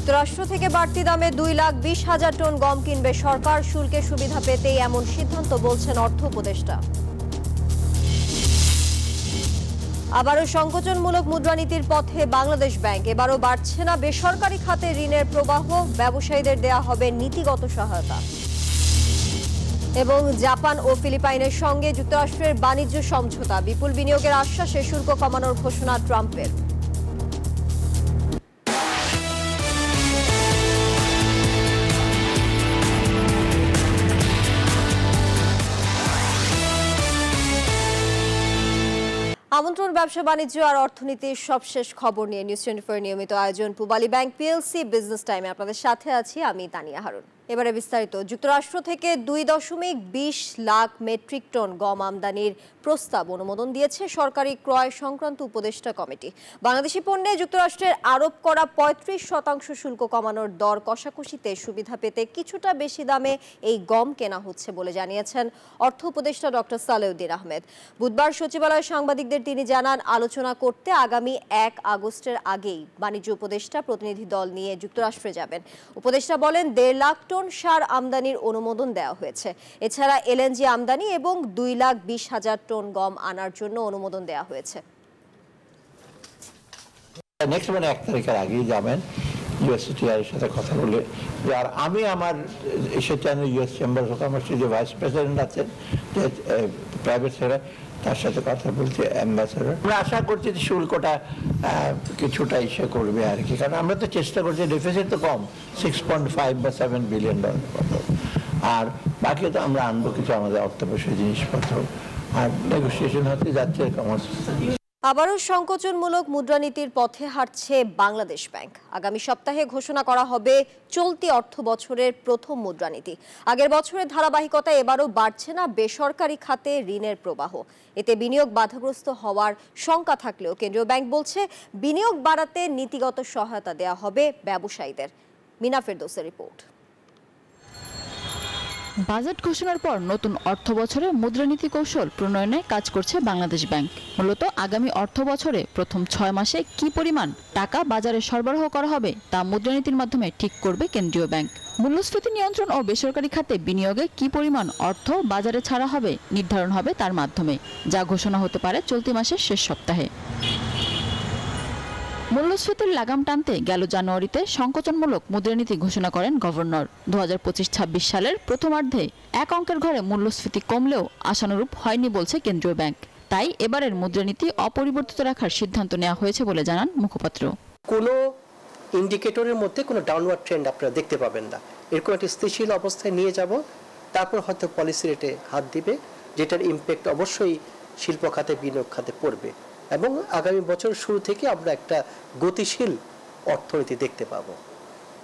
যুক্তরাষ্ট্র থেকে বাড়তি দামে 2,20,000 টন গম কিনবে সরকার। শুল্কের সুবিধা পেতেই এমন সিদ্ধান্ত বলছেন অর্থ উপদেষ্টা। আবারও সংকোচনমূলক মুদ্রানীতির পথে বাংলাদেশ ব্যাংক। এবারও বাড়ছে না বেসরকারি খাতে ঋণের প্রবাহ, ব্যবসায়ীদের দেয়া হবে নীতিগত সহায়তা। এবং জাপান ও ফিলিপাইনের সঙ্গে যুক্তরাষ্ট্রের বাণিজ্য সমঝোতা, বিপুল বিনিয়োগের আশ্বাসে শুল্ক কমানোর ঘোষণা ট্রাম্পের। আমন্ত্রণ ব্যবসা বাণিজ্য আর অর্থনীতির সবশেষ খবর নিয়ে নিউজ 24 নিয়মিত আয়োজন পূবালী ব্যাংক পিএলসি বিজনেস টাইমে আপনাদের সাথে আছি আমি তানিয়া হারুন। এবারে বিস্তারিত। যুক্তরাষ্ট্র থেকে 2.20 লাখ মেট্রিক টন গম আমদানির প্রস্তাব অনুমোদন দিয়েছে সরকারি ক্রয় সংক্রান্ত উপদেষ্টা কমিটি। বাংলাদেশি পণ্যে যুক্তরাষ্ট্রের আরোপ করা 35% শুল্ক কমানোর দর কষাকষিতে সুবিধা পেতে কিছুটা বেশি দামে এই গম কেনা হচ্ছে বলে জানিয়েছেন অর্থ উপদেষ্টা ডক্টর সালেউদ্দিন আহমেদ। বুধবার সচিবালয়ে সাংবাদিকদের তিনি জানান, আলোচনা করতে আগামী 1 আগস্টের আগেই বাণিজ্য উপদেষ্টা প্রতিনিধি দল নিয়ে যুক্তরাষ্ট্রে যাবেন। উপদেষ্টা বলেন 1.5 লাখ টন সার আমদানির অনুমোদন দেওয়া হয়েছে। এছাড়া এলএনজি আমদানি এবং 2,20,000 টন গম আনার জন্য অনুমোদন দেওয়া হয়েছে। নেক্সট 1 তারিখের আগেই যাবেন ইউএসটিআর এর সাথে কথা বলে। আর আমি আমার সেটা ইউএস চেম্বার অফ কমার্সের যে ভাইস প্রেসিডেন্ট আছেন, প্রাইভেট সেক্টর, তার সাথে কথা বলছে অ্যাম্বাসেডর। আমরা আশা করছি যে শুল্কটা কিছুটা ইস্যু করবে আর কি, কারণ আমরা তো চেষ্টা করছি, ডেফিসিট তো কম, 6.5 বা 7 বিলিয়ন ডলার মতো। আর বাকি তো আমরা আনবো কিছু আমাদের অত্যাবশ্যক জিনিসপত্র, আর নেগোসিয়েশন হতে যাচ্ছে কমার্স। আবারও সংকোচনমূলক মুদ্রানীতির পথে হাঁটছে বাংলাদেশ ব্যাংক। আগামী সপ্তাহে ঘোষণা করা হবে চলতি অর্থ বছরের প্রথম মুদ্রানীতি। আগের বছরের ধারাবাহিকতায় এবারও বাড়ছে না বেসরকারি খাতে ঋণের প্রবাহ। এতে বিনিয়োগ বাধাগ্রস্ত হওয়ার শঙ্কা থাকলেও কেন্দ্রীয় ব্যাংক বলছে বিনিয়োগ বাড়াতে নীতিগত সহায়তা দেওয়া হবে ব্যবসায়ীদের। মিনা ফেরদৌসের রিপোর্ট। বাজেট ঘোষণার পর নতুন অর্থ বছরে মুদ্রানীতি কৌশল প্রণয়নে কাজ করছে বাংলাদেশ ব্যাংক। মূলত আগামী অর্থ বছরে প্রথম 6 মাসে কি পরিমাণ টাকা বাজারে সরবরাহ করা হবে তা মুদ্রানীতির মাধ্যমে ঠিক করবে কেন্দ্রীয় ব্যাংক। মূল্যস্ফীতি নিয়ন্ত্রণ ও বেসরকারি খাতে বিনিয়োগে কি পরিমাণ অর্থ বাজারে ছাড়া হবে নির্ধারণ হবে তার মাধ্যমে, যা ঘোষণা হতে পারে চলতি মাসের শেষ সপ্তাহে। মূল্যস্ফীতির লাগাম টানতে গেল জানুয়ারিতে সংকোচনমূলক মুদ্রানীতি ঘোষণা করেন গভর্নর। 2025-26 সালের প্রথমার্ধে 1 অঙ্কের ঘরে মূল্যস্ফীতি কমলেও আশানুরূপ হয়নি বলছে কেন্দ্রীয় ব্যাংক। তাই এবারের মুদ্রানীতি অপরিবর্তিত রাখার সিদ্ধান্ত নেওয়া হয়েছে বলে জানান মুখপাত্র। কোনো ইন্ডিকেটরের মধ্যে কোনো ডাউনওয়ার্ড ট্রেন্ড আপনারা দেখতে পাবেন না। এরকম একটা স্থিতিশীল অবস্থায় নিয়ে যাব, তারপর হয়তো পলিসি রেটে হাত দিবে, যেটার ইম্প্যাক্ট অবশ্যই শিল্প খাতে, বিনিয়োগ খাতে পড়বে, এবং আগামী বছর শুরু থেকে আমরা একটা গতিশীল অর্থনীতি দেখতে পাবো।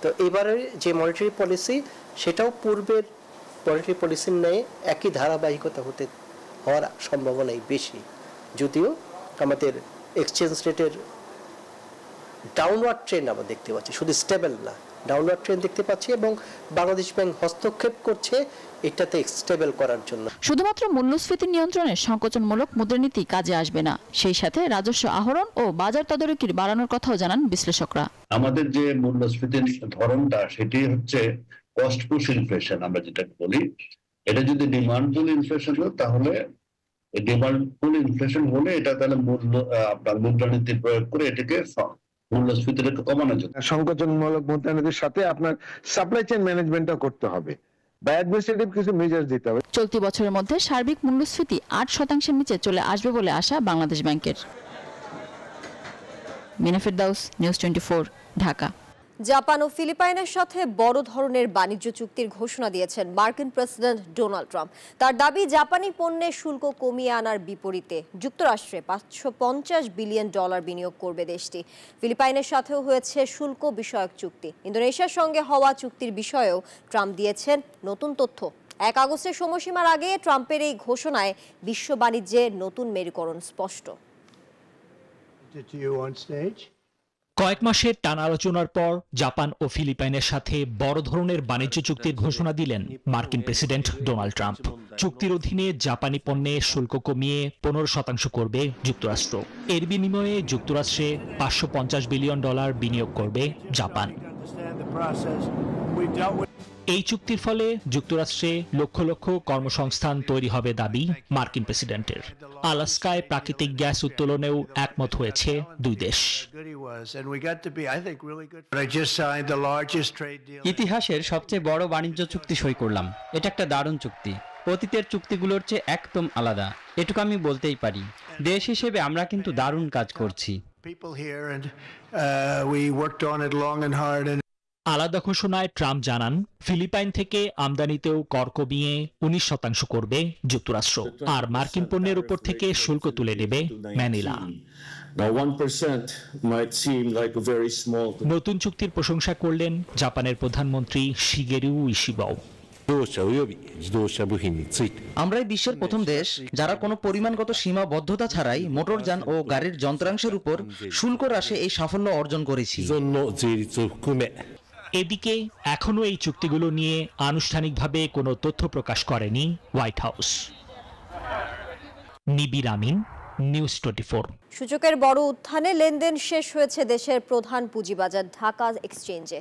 তো এবারের যে মনিটারি পলিসি, সেটাও পূর্বের মনিটারি পলিসির ন্যায় একই ধারাবাহিকতা হওয়ার সম্ভাবনাই বেশি, যদিও আমাদের এক্সচেঞ্জ রেটের ডাউনওয়ার্ড ট্রেন্ড আমরা দেখতে পাচ্ছি, শুধু স্টেবল না, ডাউনওয়ার্ড ট্রেন্ড দেখতে পাচ্ছি, এবং বাংলাদেশ ব্যাংক হস্তক্ষেপ করছে এটাতে স্টেবল করার জন্য। শুধুমাত্র মূল্যস্ফীতি নিয়ন্ত্রণে সংকোচনমূলক মুদ্রানীতি কাজে আসবে না, সেই সাথে রাজস্ব আহরণ ও বাজার তদারকির বাড়ানোর কথাও জানান বিশ্লেষকরা। আমাদের যে মূল্যস্ফীতির ধরনটা, সেটি হচ্ছে কস্ট পুশ ইনফ্লেশন আমরা যেটা বলি। এটা যদি ডিমান্ড পুল ইনফ্লেশন হয়, তাহলে ডিমান্ড পুল ইনফ্লেশন হলে এটা তাহলে আপনার মুদ্রানীতি প্রয়োগ করে এটাকে মূল্যস্ফীতিটাকে কমানো যায়। সংকোচনমূলক মুদ্রানীতির সাথে আপনার সাপ্লাই চেইন ম্যানেজমেন্টও করতে হবে, বা অ্যাডমিনিস্ট্রেটিভ কিছু মেজার দিতে হবে। চলতি বছরের মধ্যে সার্বিক মূল্যস্ফীতি 8% নিচে চলে আসবে বলে আশা বাংলাদেশ ব্যাংকের। মিনা ফেরদৌস, নিউজ 24, ঢাকা। জাপান ও ফিলিপাইনের সাথে বড় ধরনের বাণিজ্য চুক্তির ঘোষণা দিয়েছেন মার্কিন প্রেসিডেন্ট ডোনাল্ড ট্রাম্প। তার দাবি, জাপানি পণ্যের শুল্ক কমিয়ে আনার বিপরীতে যুক্তরাষ্ট্রে $550 বিলিয়ন বিনিয়োগ করবে দেশটি। ফিলিপাইনের সাথেও হয়েছে শুল্ক বিষয়ক চুক্তি। ইন্দোনেশিয়ার সঙ্গে হওয়া চুক্তির বিষয়েও ট্রাম্প দিয়েছেন নতুন তথ্য। 1 আগস্টের সময়সীমার আগে ট্রাম্পের এই ঘোষণায় বিশ্ব বাণিজ্যে নতুন মেরুকরণ স্পষ্ট। কয়েক মাসের টানা আলোচনার পর জাপান ও ফিলিপাইনের সাথে বড় ধরনের বাণিজ্য চুক্তির ঘোষণা দিলেন মার্কিন প্রেসিডেন্ট ডোনাল্ড ট্রাম্প। চুক্তির অধীনে জাপানি পণ্যে শুল্ক কমিয়ে 15% করবে যুক্তরাষ্ট্র। এর বিনিময়ে যুক্তরাষ্ট্রে $550 বিলিয়ন বিনিয়োগ করবে জাপান। এই চুক্তির ফলে যুক্তরাষ্ট্রে লক্ষ লক্ষ কর্মসংস্থান তৈরি হবে দাবি মার্কিন প্রেসিডেন্টের। আলাস্কায় প্রাকৃতিক গ্যাস উত্তোলনেও একমত হয়েছে দুই দেশ। ইতিহাসের সবচেয়ে বড় বাণিজ্য চুক্তি সই করলাম। এটা একটা দারুণ চুক্তি, অতীতের চুক্তিগুলোর চেয়ে একদম আলাদা, এটুকু আমি বলতেই পারি। দেশ হিসেবে আমরা কিন্তু দারুণ কাজ করছি। আলাদা ঘোষণায় ট্রাম্প জানান, ফিলিপাইন থেকে আমদানিতেও কর কমিয়ে 19% করবে যুক্তরাষ্ট্র, আর মার্কিন পণ্যের উপর থেকে শুল্ক তুলে নেবে ম্যানিলা। নতুন চুক্তির প্রশংসা করলেন জাপানের প্রধানমন্ত্রী শিগেরু ইশিবাও। আমরাই বিশ্বের প্রথম দেশ যারা কোনো পরিমাণগত সীমাবদ্ধতা ছাড়াই মোটরযান ও গাড়ির যন্ত্রাংশের উপর শুল্ক হ্রাসে এই সাফল্য অর্জন করেছি। এদিকে এখনো এই চুক্তিগুলো নিয়ে আনুষ্ঠানিকভাবে কোনো তথ্য প্রকাশ করেনি হোয়াইট হাউস। নিবির আমিন, নিউজ 24। সূচকের বড় উত্থানে লেনদেন শেষ হয়েছে দেশের প্রধান পুঁজিবাজার ঢাকা এক্সচেঞ্জে।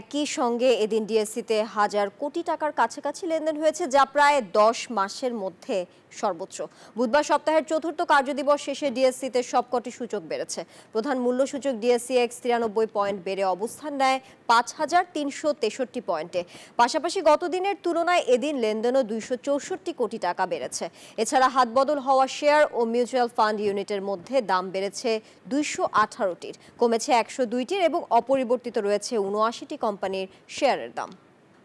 একই সঙ্গে এদিন ডিএসসিতে 1000 কোটি টাকার কাছাকাছি লেনদেন হয়েছে, যা প্রায় 10 মাসের মধ্যে সর্বোচ্চ। বুধবার সপ্তাহের চতুর্থ কার্যদিবস শেষে ডিএসসিতে সবকটি সূচক বেড়েছে। প্রধান মূল্য সূচক ডিএসসিএক্স 93 পয়েন্ট বেড়ে অবস্থান নেয় 5363 পয়েন্টে। পাশাপাশি গত দিনের তুলনায় এদিন লেনদেনও 264 কোটি টাকা বেড়েছে। এছাড়া হাতবদল হওয়া শেয়ার ও মিউচুয়াল ফান্ড ইউনিটের মধ্যে দাম বেড়েছে 218টির, কমেছে 102টির এবং অপরিবর্তিত রয়েছে 79টি কোম্পানির শেয়ারের দাম।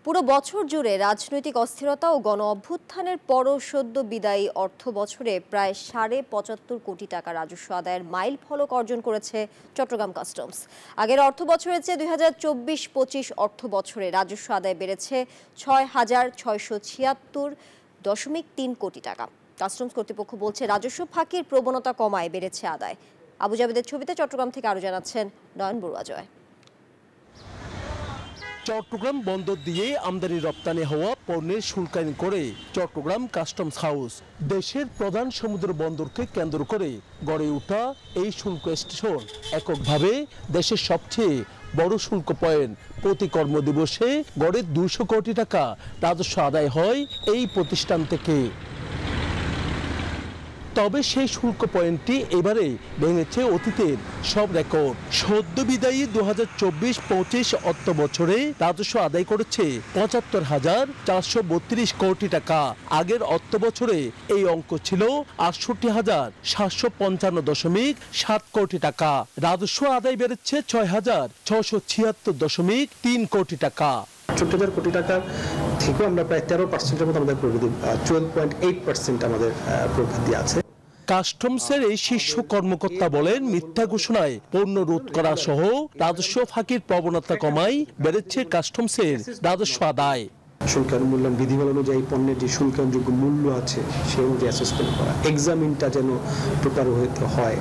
পুরো বছর জুড়ে রাজনৈতিক অস্থিরতা ও গণ অভ্যুত্থানের পরও সদ্য বিদায়ী অর্থ বছরে প্রায় 75 কোটি টাকা রাজস্ব আদায়ের মাইল ফলক অর্জন করেছে চট্টগ্রাম কাস্টমস। আগের অর্থ বছরের চেয়ে 2024-25 অর্থ বছরে রাজস্ব আদায় বেড়েছে 6676.3 কোটি টাকা। কাস্টমস কর্তৃপক্ষ বলছে রাজস্ব ফাঁকির প্রবণতা কমায় বেড়েছে আদায়। আবু জাবেদের ছবিতে চট্টগ্রাম থেকে আরো জানাচ্ছেন নয়ন বড়ুয়া জয়। চট্টগ্রাম বন্দর দিয়ে আমদানি রপ্তানি হওয়া পণ্যের শুল্কায়ন করে চট্টগ্রাম কাস্টমস হাউস। দেশের প্রধান সমুদ্র বন্দরকে কেন্দ্র করে গড়ে ওঠা এই শুল্ক স্টেশন এককভাবে দেশের সবচেয়ে বড় শুল্ক পয়েন্ট। প্রতি কর্মদিবসে গড়ে 200 কোটি টাকা রাজস্ব আদায় হয় এই প্রতিষ্ঠান থেকে। তবে সেই শুল্ক পয়েন্টটি এবারে ভেঙেছে অতীতের সব রেকর্ড। সদ্য বিদায়ী 2024-25 অর্থ বছরে রাজস্ব আদায় করেছে 75,432 কোটি টাকা। আগের অর্থ বছরে এই অঙ্ক ছিল 68,755.7 কোটি টাকা। রাজস্ব আদায় বেড়েছে 6,676.3 কোটি টাকা। 70,000 কোটি টাকার থেকেও আমরা প্রায় 13%-এর মতো আমাদের প্রবৃদ্ধি, 12.8% আমাদের প্রবৃদ্ধি আছে। কাস্টমসের এই শীর্ষ কর্মকর্তা বলেন, মিথ্যা ঘোষণায় পণ্য রোধ করা সহ রাজস্ব ফাঁকির প্রবণতা কমায় বেড়েছে কাস্টমসের রাজস্ব আদায়। শুল্কায়ন মূল্যায়ন বিধিমালা অনুযায়ী পণ্যের যে শুল্কায়নযোগ্য মূল্য আছে সে অনুযায়ী অ্যাসেসমেন্ট করা, এক্সামিনটা যেন প্রপার হয়।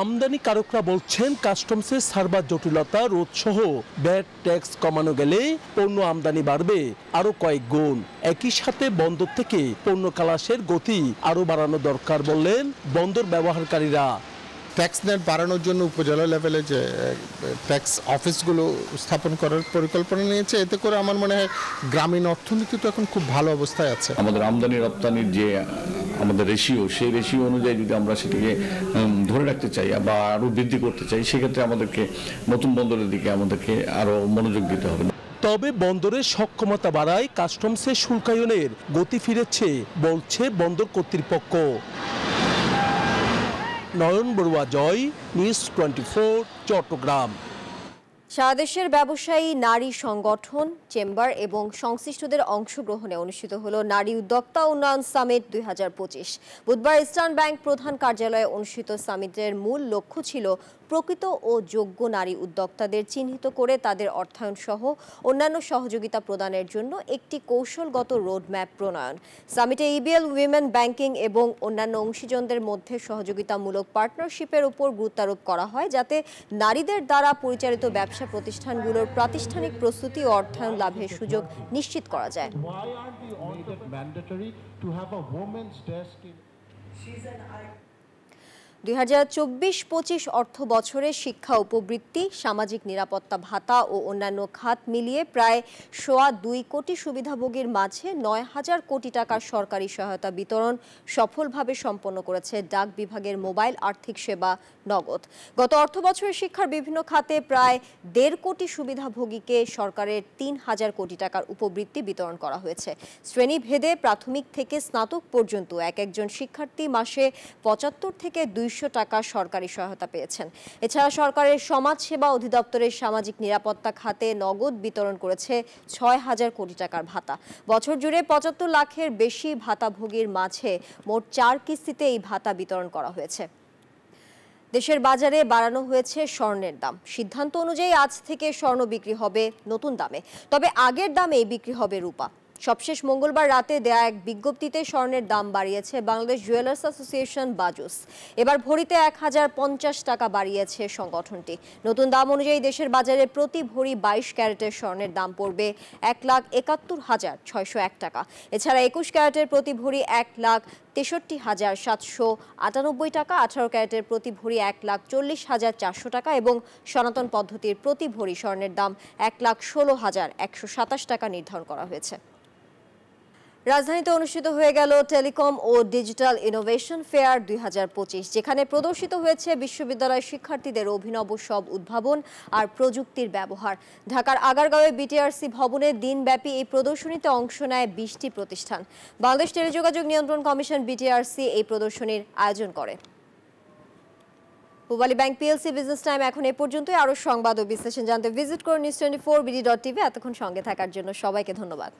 আমদানিকারকরা বলছেন কাস্টমসের সার্ভার জটিলতা রোধ সহ ভ্যাট ট্যাক্স কমানো গেলে পণ্য আমদানি বাড়বে আরো কয়েক গুণ। একই সাথে বন্দর থেকে পণ্য খালাসের গতি আরো বাড়ানো দরকার বললেন বন্দর ব্যবহারকারীরা। ট্যাক্স নেট বাড়ানোর জন্য উপজেলা লেভেলে যে ট্যাক্স অফিসগুলো স্থাপন করার পরিকল্পনা নিয়েছে, এতে করে আমার মনে হয় গ্রামীণ অর্থনীতি তো এখন খুব ভালো অবস্থায় আছে। আমাদের আমদানি রপ্তানির যে আমাদের রেশিও, সেই রেশিও অনুযায়ী যদি আমরা সেটাকে ধরে রাখতে চাই বা আরো বৃদ্ধি করতে চাই, সেক্ষেত্রে আমাদেরকে নতুন বন্দরের দিকে আমাদেরকে আরো মনোযোগ দিতে হবে। তবে বন্দরের সক্ষমতা বাড়ায় কাস্টমসের শুল্কায়নের গতি ফিরেছে বলছে বন্দর কর্তৃপক্ষ। নয়ন বড়ুয়া জয়, নিউজ 24, চট্টগ্রাম। সারা দেশের ব্যবসায়ী, নারী সংগঠন, চেম্বার এবং সংশ্লিষ্টদের অংশগ্রহণে অনুষ্ঠিত হলো নারী উদ্যোক্তা উন্নয়ন সামিট 2025। বুধবার ইস্টার্ন ব্যাংক প্রধান কার্যালয়ে অনুষ্ঠিত সামিটের মূল লক্ষ্য ছিল প্রকৃত ও যোগ্য নারী উদ্যোক্তাদের চিহ্নিত করে তাদের অর্থায়ন সহ অন্যান্য সহযোগিতা প্রদানের জন্য একটি কৌশলগত রোডম্যাপ প্রণয়ন। সামিটে ইবিএল, উইমেন ব্যাংকিং এবং অন্যান্য অংশীজনদের মধ্যে সহযোগিতামূলক পার্টনারশিপের উপর গুরুত্বারোপ করা হয়, যাতে নারীদের দ্বারা পরিচালিত ব্যবসা প্রতিষ্ঠানগুলোর প্রাতিষ্ঠানিক প্রস্তুতি ও অর্থায়ন লাভের সুযোগ নিশ্চিত করা যায়। 2024-25 অর্থ বছরে শিক্ষা উপবৃত্তি, সামাজিক নিরাপত্তা ভাতা ও অন্যান্য খাত মিলিয়ে প্রায় 2.25 কোটি সুবিধাভোগীর মাঝে 9,000 কোটি টাকার সরকারি সহায়তা বিতরণ সফলভাবে সম্পন্ন করেছে ডাক বিভাগের মোবাইল আর্থিক সেবা নগদ। গত অর্থ বছরে শিক্ষার বিভিন্ন খাতে প্রায় 1.5 কোটি সুবিধাভোগীকে সরকারের 3,000 কোটি টাকার উপবৃত্তি বিতরণ করা হয়েছে। শ্রেণীভেদে প্রাথমিক থেকে স্নাতক পর্যন্ত একজন শিক্ষার্থী মাসে 75 থেকে 200 টাকা সরকারি সহায়তা পেয়েছেন। এছাড়া সরকারের সমাজ সেবা অধিদপ্তরের সামাজিক নিরাপত্তা খাতে নগদ বিতরণ করেছে 6,000 কোটি টাকার ভাতা। বছর জুড়ে 75 লাখের বেশি ভাতাভোগীর মাঝে মোট 4 কিস্তিতে এই ভাতা বিতরণ করা হয়েছে। দেশের বাজারে বাড়ানো হয়েছে স্বর্ণের দাম। সিদ্ধান্ত অনুযায়ী আজ থেকে স্বর্ণ বিক্রি হবে নতুন দামে, তবে আগের দামেই বিক্রি হবে রূপা। সবশেষ মঙ্গলবার রাতে দেয়া এক বিজ্ঞপ্তিতে স্বর্ণের দাম বাড়িয়েছে বাংলাদেশ জুয়েলার্স অ্যাসোসিয়েশন বাজুস। এবার ভরিতে 1050 টাকা বাড়িয়েছে সংগঠনটি। নতুন দাম অনুযায়ী দেশের বাজারে প্রতি ভরি 22 ক্যারেটের স্বর্ণের দাম পড়বে 1,71,601 টাকা। এছাড়া 21 ক্যারেটের প্রতি ভরি 1,63,798 টাকা, 18 ক্যারেটের প্রতি ভরি 1,40,400 টাকা এবং সনাতন পদ্ধতির প্রতি ভরি স্বর্ণের দাম 1,16,127 টাকা নির্ধারণ করা হয়েছে। রাজধানীতে অনুষ্ঠিত হয়ে গেল টেলিকম ও ডিজিটাল ইনোভেশন ফেয়ার 2025, যেখানে প্রদর্শিত হয়েছে বিশ্ববিদ্যালয় শিক্ষার্থীদের অভিনব সব উদ্ভাবন আর প্রযুক্তির ব্যবহার। ঢাকার আগারগাঁওয়ে বিটিআরসি ভবনে দিনব্যাপী এই প্রদর্শনীতে অংশ নেয় 20টি প্রতিষ্ঠান। বাংলাদেশ টেলিযোগাযোগ নিয়ন্ত্রণ কমিশন বিটিআরসি এই প্রদর্শনীর আয়োজন করে। Pubali bank PLC business time এখন এ পর্যন্তই। আরও সংবাদ ও বিশ্লেষণ জানতে ভিজিট করুন news24bd.tv। এতক্ষণ সঙ্গে থাকার জন্য সবাইকে ধন্যবাদ।